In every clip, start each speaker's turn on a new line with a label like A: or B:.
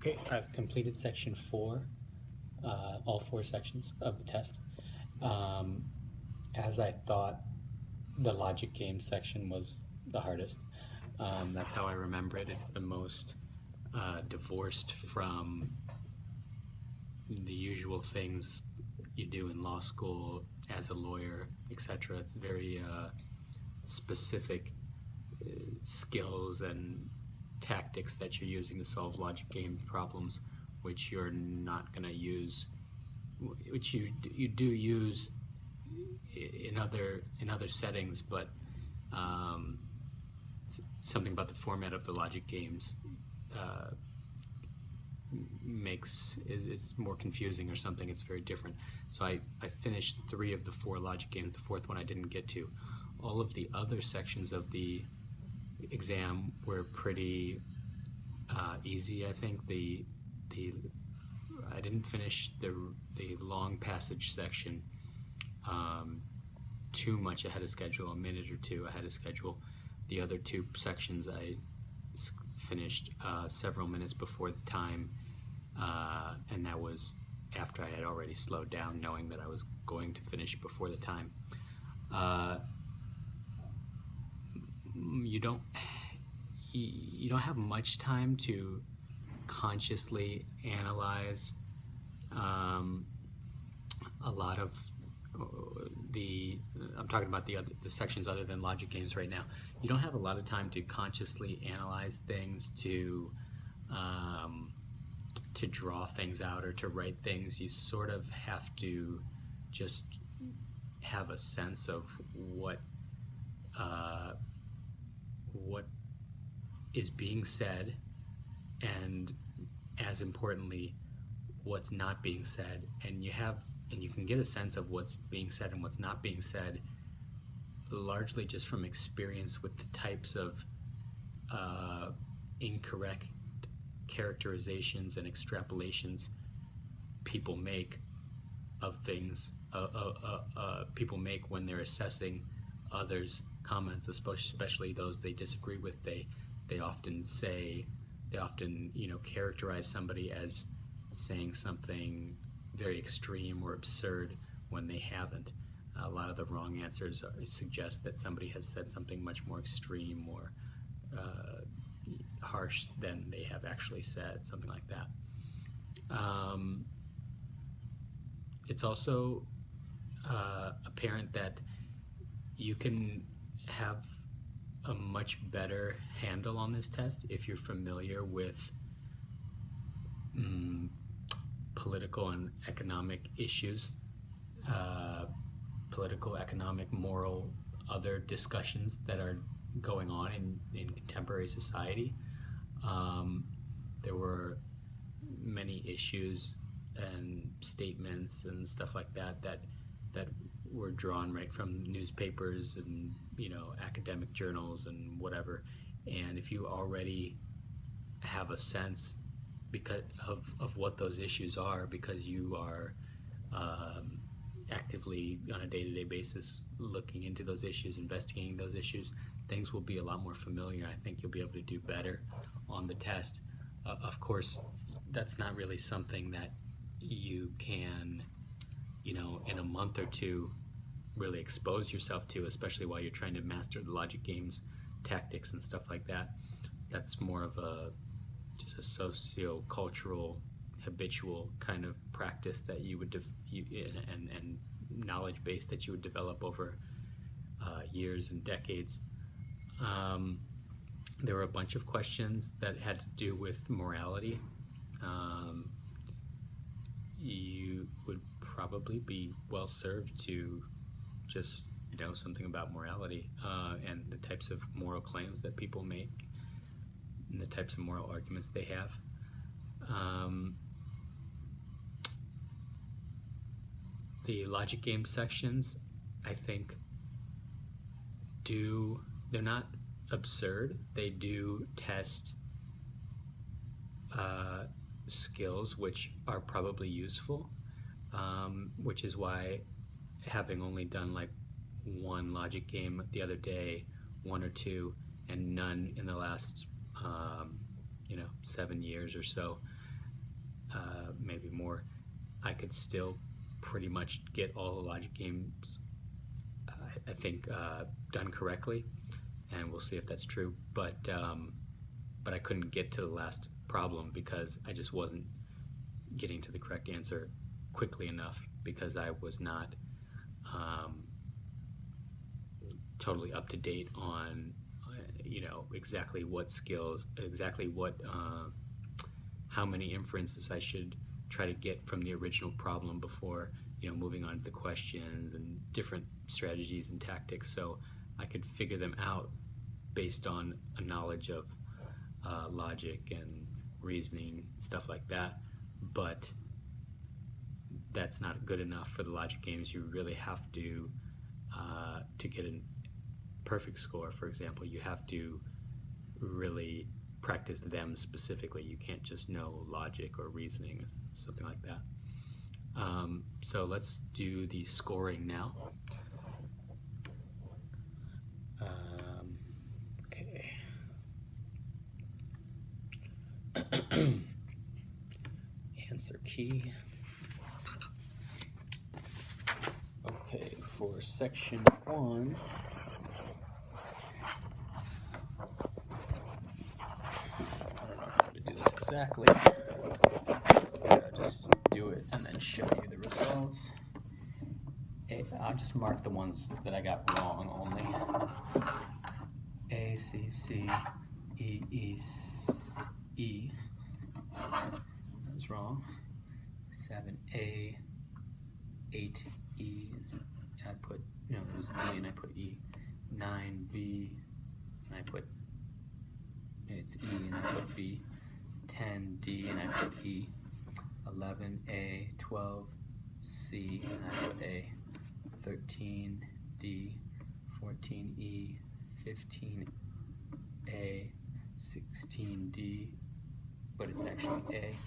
A: Okay, I've completed section 4, all 4 sections of the test. As I thought, the logic game section was the hardest. That's how I remember it. It's the most divorced from the usual things you do in law school as a lawyer, etc. It's very specific skills and tactics that you're using to solve logic game problems, which you're not going to use, which you do use in other settings, but something about the format of the logic games it's more confusing or something. It's very different. So I finished 3 of the 4 logic games. The 4th one I didn't get to. All of the other sections of the exam were pretty easy. I think I didn't finish the long passage section too much ahead of schedule, a minute or 2 ahead of schedule. The other 2 sections I finished several minutes before the time, and that was after I had already slowed down, knowing that I was going to finish before the time. You don't have much time to consciously analyze a lot of I'm talking about the sections other than logic games right now. You don't have a lot of time to consciously analyze things, to draw things out or to write things. You sort of have to just have a sense of what is being said, and as importantly, what's not being said. And you can get a sense of what's being said and what's not being said largely just from experience with the types of incorrect characterizations and extrapolations people make of things. People make when they're assessing others' comments, especially those they disagree with. They often characterize somebody as saying something very extreme or absurd when they haven't. A lot of the wrong answers suggest that somebody has said something much more extreme or harsh than they have actually said, something like that. It's also apparent that you can have a much better handle on this test if you're familiar with political and economic issues, political, economic, moral, other discussions that are going on in contemporary society. There were many issues and statements and stuff like that were drawn right from newspapers and academic journals and whatever. And if you already have a sense because of what those issues are, because you are actively on a day-to-day basis looking into those issues, investigating those issues, things will be a lot more familiar. I think you'll be able to do better on the test. Of course, that's not really something that you can, in a month or 2 really expose yourself to, especially while you're trying to master the logic games tactics and stuff like that. That's more of just a socio-cultural, habitual kind of practice that you would and knowledge base that you would develop over years and decades. There were a bunch of questions that had to do with morality. You would probably be well served to just know something about morality and the types of moral claims that people make and the types of moral arguments they have. The logic game sections, I think, they're not absurd. They do test skills which are probably useful, which is why, having only done like 1 logic game the other day, 1 or 2, and none in the last 7 years or so, maybe more, I could still pretty much get all the logic games, I think, done correctly, and we'll see if that's true. But I couldn't get to the last problem because I just wasn't getting to the correct answer quickly enough, because I was not totally up to date on exactly what skills, exactly what how many inferences I should try to get from the original problem before moving on to the questions and different strategies and tactics, so I could figure them out based on a knowledge of logic and reasoning, stuff like that. But that's not good enough for the logic games. You really have to get a perfect score, for example, you have to really practice them specifically. You can't just know logic or reasoning, something like that. So let's do the scoring now. Okay. Answer key. Okay, for section 1, I don't know how to do this exactly. I'll just do it and then show you the results. I'll just mark the ones that I got wrong only. A, C, C, E, E, E. That was wrong. 7A, 8E. I put, it was D and I put E. 9B, and I put, it's E and I put B. 10D and I put E. 11A, 12C and I put A. 13D, 14E, 15A, 16D, but it's actually A.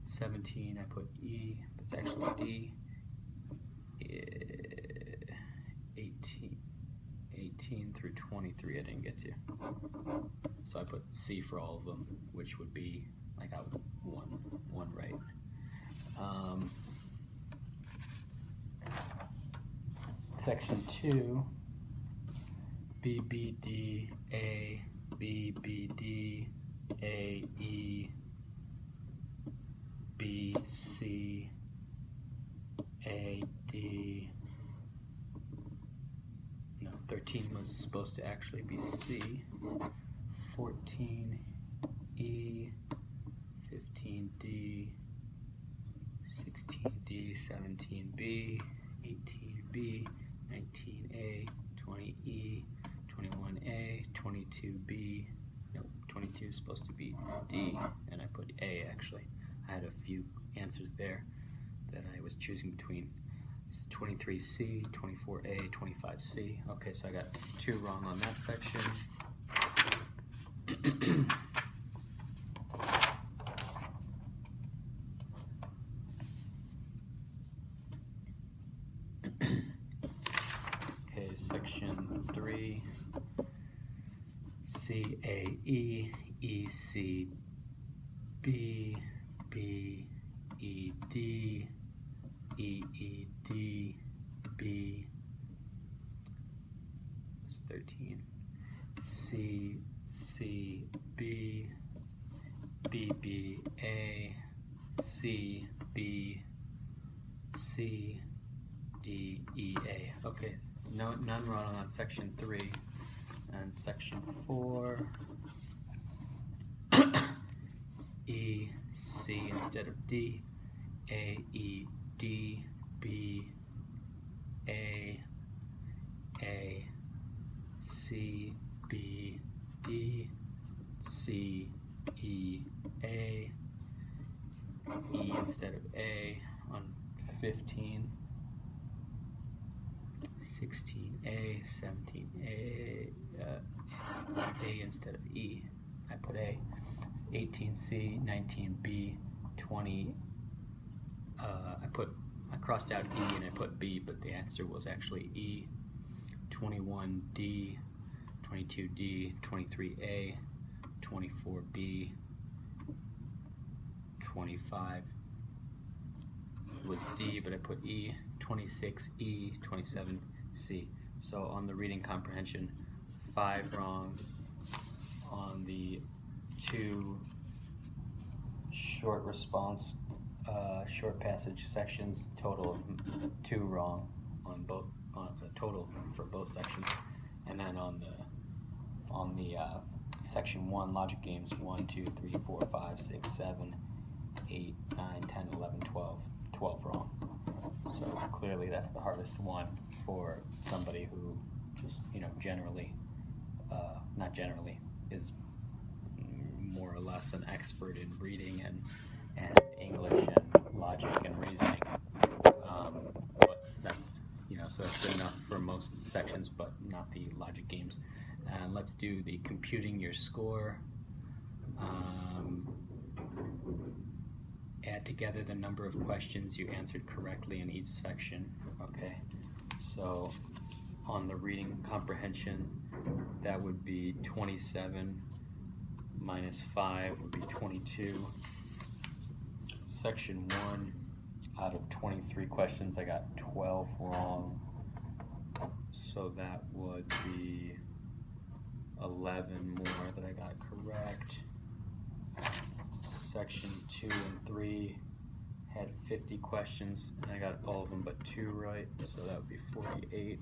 A: 17 I put E, but it's actually D. 18 through 23 I didn't get to. So I put C for all of them, which would be, I got one right. Section 2, B, B, D, A, B, B, D, A, E, B, C, A, D. No, 13 was supposed to actually be C. 14, E, 15D, 16D, 17B, 18B, 19A, 20E, 21A, 22B. Nope, 22 is supposed to be D, and I put A actually. I had a few answers there that I was choosing between. 23C, 24A, 25C. Okay, so I got 2 wrong on that section. Okay, section 3, CAE, ECB, BED, EED, B, it's 13, CCB, BBA, CB, CDEA. Okay, none wrong on section 3. And section 4, E, C instead of D, A, E, D, B, A, C, B, D, C, E, A, E instead of A on 15, 16A, 17A, A instead of E, I put A. 18C, 19B, 20, I crossed out E and I put B, but the answer was actually E. 21D, 22D, 23A, 24B, 25 was D, but I put E, 26 E, 27 C. So on the reading comprehension, 5 wrong. On the 2 short response, short passage sections, total of 2 wrong on both, total for both sections. And then on the section 1, logic games, 1, 2, 3, 4, 5, 6, 7, 8, 9, 10, 11, 12, 12 wrong. So clearly that's the hardest one for somebody who just, generally, not generally, is more or less an expert in reading and English and logic and reasoning. But that's, so that's good enough for most sections, but not the logic games. And let's do the computing your score. Add together the number of questions you answered correctly in each section. Okay, so on the reading comprehension, that would be 27 minus 5 would be 22. Section 1, out of 23 questions, I got 12 wrong. So that would be 11 more that I got correct. Section 2 and 3 had 50 questions, and I got all of them but 2 right, so that would be 48.